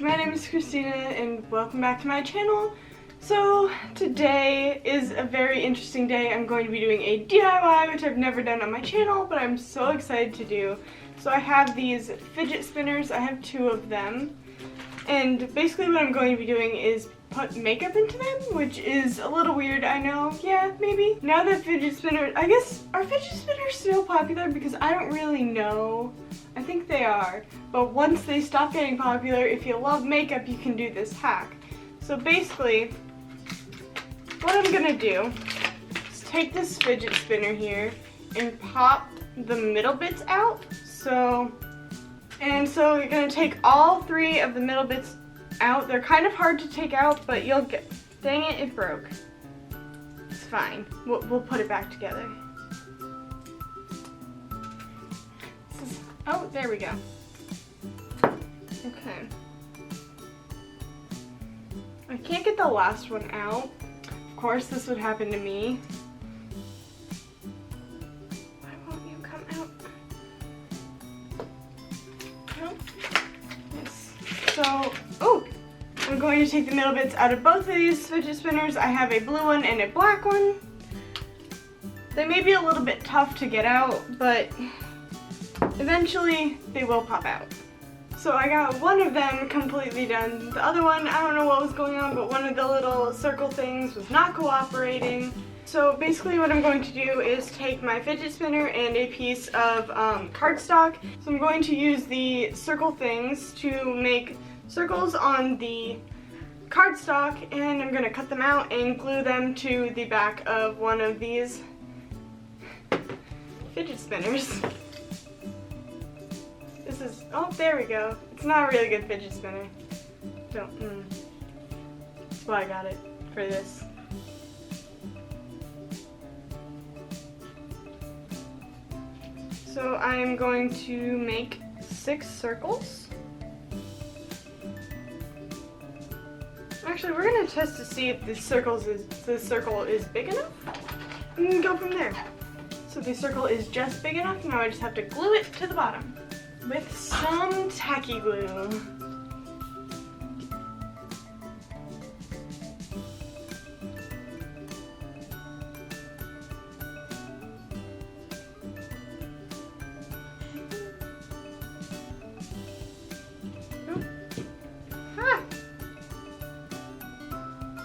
my name is Christina and welcome back to my channel. So today is a very interesting day. I'm going to be doing a DIY, which I've never done on my channel, but I'm so excited to do. So I have these fidget spinners, I have 2 of them, and basically what I'm going to be doing is put makeup into them, which is a little weird, I know, yeah, maybe. Now that fidget spinners, I guess, are fidget spinners still popular? Because I don't really know. I think they are, but once they stop getting popular, if you love makeup, you can do this hack. So basically, what I'm gonna do is take this fidget spinner here and pop the middle bits out. So you're gonna take all 3 of the middle bits out. They're kind of hard to take out, but you'll get, dang it, it broke. It's fine, we'll put it back together. Oh, there we go. Okay. I can't get the last one out. Of course, this would happen to me. Why won't you come out? No. Yes. So, oh, I'm going to take the middle bits out of both of these fidget spinners. I have a blue one and a black one. They may be a little bit tough to get out, but eventually, they will pop out. So I got one of them completely done. The other one, I don't know what was going on, but one of the little circle things was not cooperating. So basically what I'm going to do is take my fidget spinner and a piece of cardstock. So I'm going to use the circle things to make circles on the cardstock, and I'm going to cut them out and glue them to the back of one of these fidget spinners. This is, oh, there we go. It's not a really good fidget spinner. That's why I got it for this. So I'm going to make 6 circles. Actually, we're gonna test to see if this circle is big enough. And then go from there. So the circle is just big enough. Now I just have to glue it to the bottom with some tacky glue.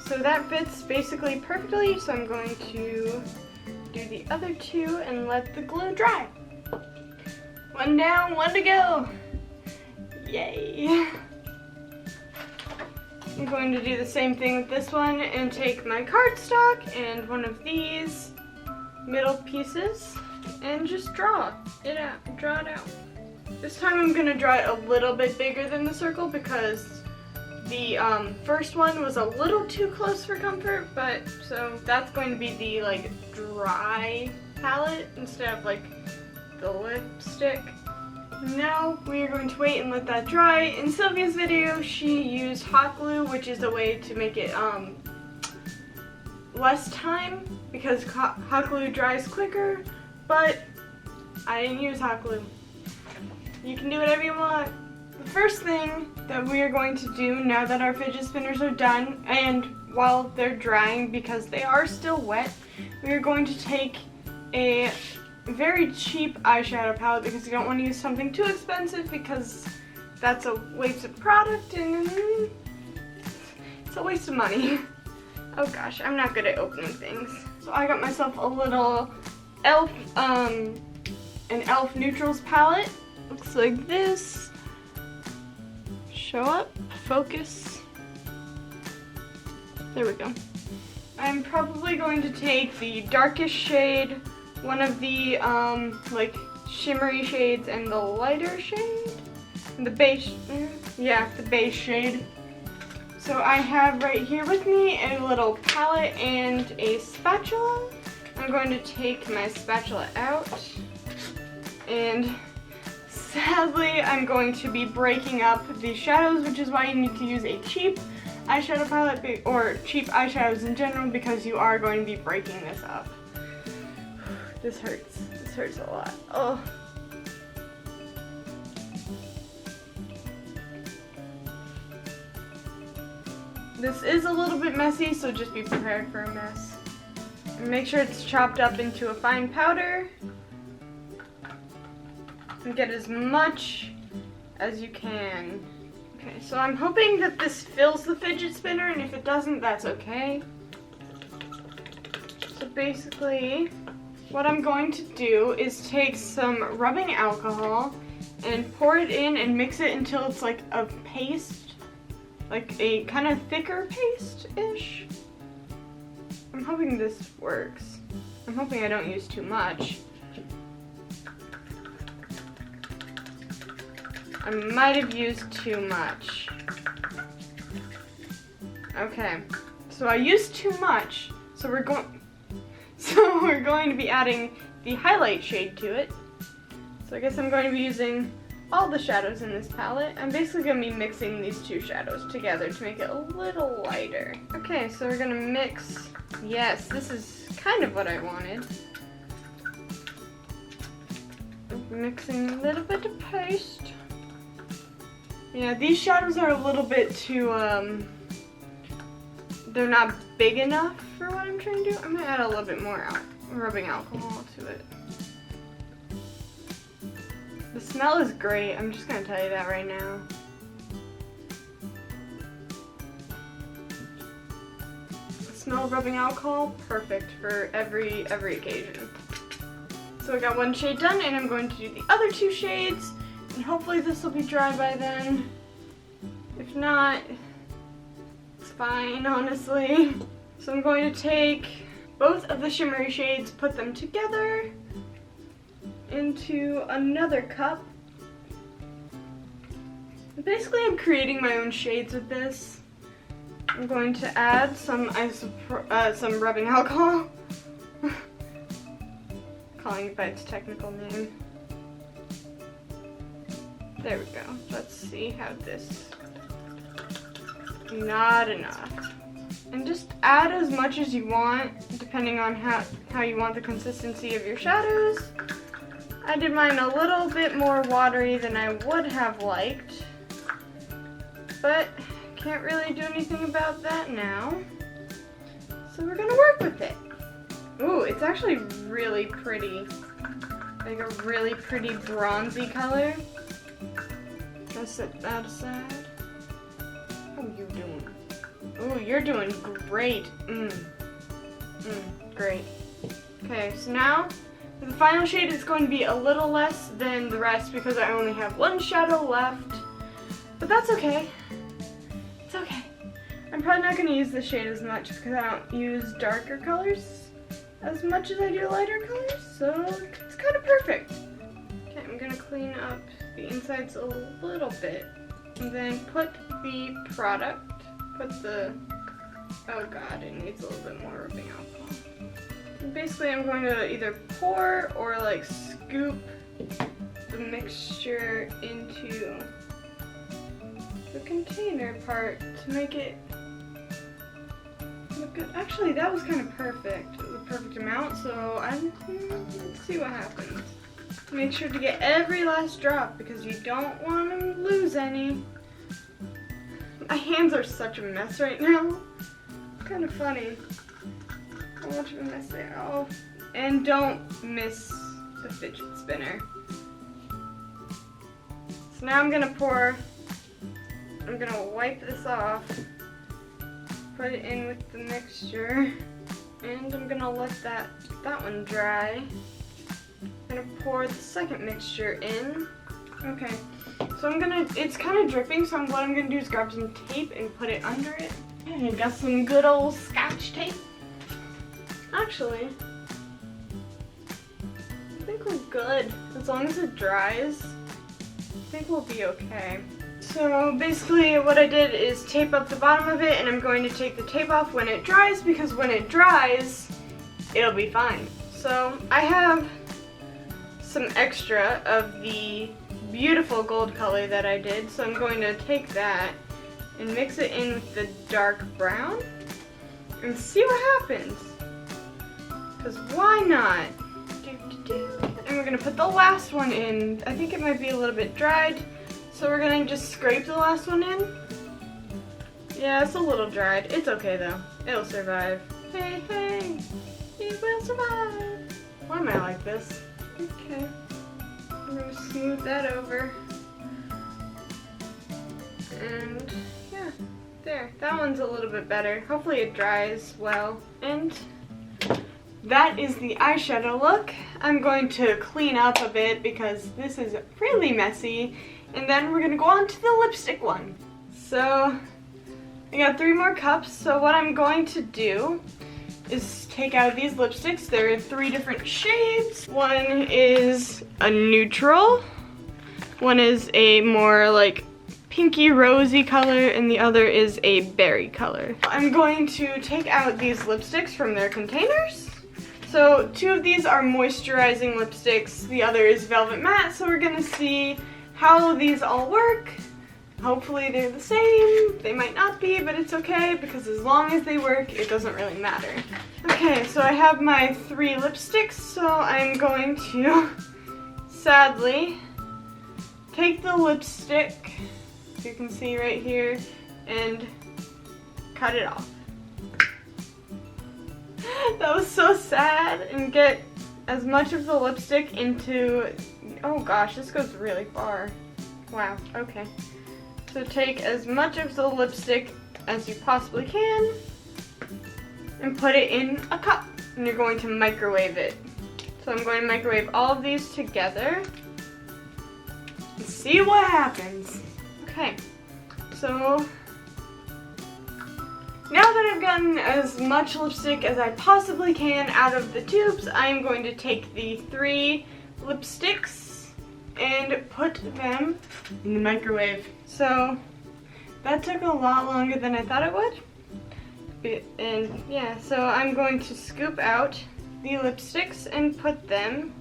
So that fits basically perfectly, so I'm going to do the other 2 and let the glue dry. 1 down, 1 to go. Yay. I'm going to do the same thing with this one and take my cardstock and one of these middle pieces and just draw it out. This time I'm going to draw it a little bit bigger than the circle because the first one was a little too close for comfort, but so that's going to be the like dry palette instead of like the lipstick. Now we are going to wait and let that dry. In Sylvia's video, she used hot glue, which is a way to make it less time because hot glue dries quicker, but I didn't use hot glue. You can do whatever you want. The first thing that we are going to do now that our fidget spinners are done, and while they're drying because they are still wet, we are going to take a very cheap eyeshadow palette because you don't want to use something too expensive because that's a waste of product and it's a waste of money. Oh gosh, I'm not good at opening things. So I got myself a little an e.l.f. Neutrals palette. Looks like this. Show up, focus. There we go. I'm probably going to take the darkest shade, one of the like shimmery shades, and the lighter shade, and the beige, yeah, the beige shade. So I have right here with me a little palette and a spatula. I'm going to take my spatula out, and sadly I'm going to be breaking up the shadows, which is why you need to use a cheap eyeshadow palette or cheap eyeshadows in general because you are going to be breaking this up. This hurts. This hurts a lot. Oh. This is a little bit messy, so just be prepared for a mess. And make sure it's chopped up into a fine powder. And get as much as you can. Okay, so I'm hoping that this fills the fidget spinner, and if it doesn't, that's okay. So basically, what I'm going to do is take some rubbing alcohol and pour it in and mix it until it's like a paste, like a kind of thicker paste-ish. I'm hoping this works. I'm hoping I don't use too much. I might have used too much. Okay, so I used too much, so we're going to be adding the highlight shade to it. So I guess I'm going to be using all the shadows in this palette. I'm basically going to be mixing these two shadows together to make it a little lighter. Okay, so we're going to mix. Yes, this is kind of what I wanted. Mixing a little bit of paste. Yeah, these shadows are a little bit too, they're not big enough for what I'm trying to do. I'm going to add a little bit more rubbing alcohol to it. The smell is great, I'm just going to tell you that right now. The smell of rubbing alcohol, perfect for every occasion. So I got one shade done, and I'm going to do the other two shades. And hopefully this will be dry by then. If not, it's fine, honestly. So I'm going to take both of the shimmery shades, put them together into another cup. Basically, I'm creating my own shades with this. I'm going to add some rubbing alcohol. Calling it by its technical name. There we go. Let's see how this. Not enough. And just add as much as you want, depending on how you want the consistency of your shadows. I did mine a little bit more watery than I would have liked, but can't really do anything about that now. So we're gonna work with it. Ooh, it's actually really pretty. Like a really pretty bronzy color. Let's set that aside. How are you doing? Ooh, you're doing great. Great. Okay, so now for the final shade, it's going to be a little less than the rest because I only have one shadow left. But that's okay. It's okay. I'm probably not going to use this shade as much because I don't use darker colors as much as I do lighter colors, so it's kind of perfect. Okay, I'm going to clean up the insides a little bit, and then put the product, oh god, it needs a little bit more rubbing alcohol. And basically I'm going to either pour or like scoop the mixture into the container part to make it look good. Actually, that was kind of perfect, the perfect amount, so let's see what happens. Make sure to get every last drop because you don't want to lose any. My hands are such a mess right now. It's kind of funny. How much of a mess they are. Oh, and don't miss the fidget spinner. So now I'm gonna wipe this off, put it in with the mixture, and I'm gonna let that one dry. I'm gonna pour the second mixture in. Okay, so it's kind of dripping, so what I'm gonna do is grab some tape and put it under it. Okay, got some good old Scotch tape. Actually, I think we're good. As long as it dries, I think we'll be okay. So basically what I did is tape up the bottom of it, and I'm going to take the tape off when it dries because when it dries, it'll be fine. So I have some extra of the beautiful gold color that I did, so I'm going to take that and mix it in with the dark brown and see what happens. Because why not? And we're going to put the last one in. I think it might be a little bit dried, so we're going to just scrape the last one in. Yeah, it's a little dried. It's okay though. It'll survive. Hey, hey, it will survive. Why am I like this? Okay. I'm gonna smooth that over. And yeah, there. That one's a little bit better. Hopefully it dries well. And that is the eyeshadow look. I'm going to clean up a bit because this is really messy. And then we're gonna go on to the lipstick one. So I got 3 more cups. So what I'm going to do is take out these lipsticks. There are 3 different shades. One is a neutral. One is a more like pinky rosy color, and the other is a berry color. I'm going to take out these lipsticks from their containers. So 2 of these are moisturizing lipsticks, the other is velvet matte, so we're gonna see how these all work. Hopefully they're the same. They might not be, but it's okay because as long as they work, it doesn't really matter. Okay, so I have my 3 lipsticks, so I'm going to sadly take the lipstick, as you can see right here, and cut it off. That was so sad. And get as much of the lipstick into, oh gosh, this goes really far. Wow, okay. So take as much of the lipstick as you possibly can and put it in a cup. And you're going to microwave it. So I'm going to microwave all of these together and see what happens. Okay, so now that I've gotten as much lipstick as I possibly can out of the tubes, I'm going to take the 3 lipsticks and put them in the microwave. So that took a lot longer than I thought it would. And yeah, so I'm going to scoop out the lipsticks and put them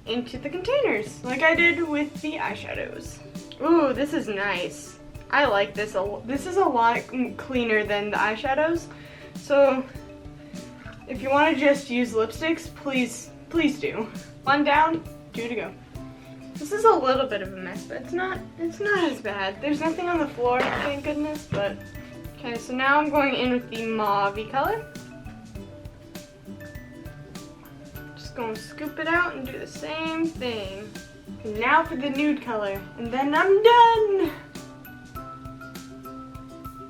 into the containers like I did with the eyeshadows. Ooh, this is nice. I like this. This is a lot cleaner than the eyeshadows. So if you want to just use lipsticks, please do. 1 down, 2 to go. This is a little bit of a mess, but it's not as bad. There's nothing on the floor, thank goodness, but okay, so now I'm going in with the mauve color. Just gonna scoop it out and do the same thing. And now for the nude color, and then I'm done.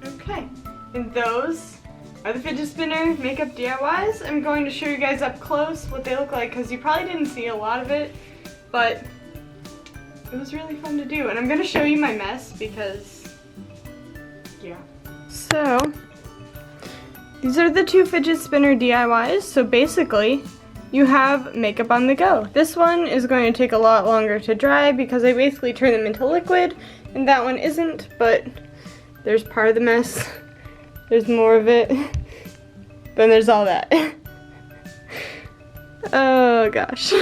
Okay, and those are the fidget spinner makeup DIYs. I'm going to show you guys up close what they look like because you probably didn't see a lot of it, but it was really fun to do. And I'm going to show you my mess because, yeah. So, these are the 2 fidget spinner DIYs. So basically, you have makeup on the go. This one is going to take a lot longer to dry because I basically turn them into liquid, and that one isn't, but there's part of the mess. There's more of it. Then there's all that. Oh gosh.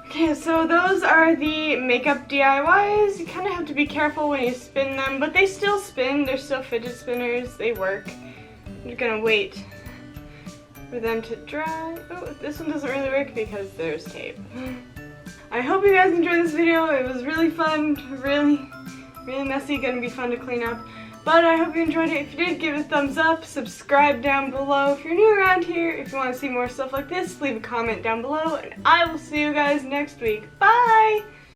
Okay, so those are the makeup DIYs. You kind of have to be careful when you spin them, but they still spin. They're still fidget spinners. They work. I'm just gonna wait for them to dry. Oh, this one doesn't really work because there's tape. I hope you guys enjoyed this video. It was really fun, really messy, gonna be fun to clean up. But I hope you enjoyed it. If you did, give it a thumbs up, subscribe down below. If you're new around here, if you want to see more stuff like this, leave a comment down below, and I will see you guys next week. Bye!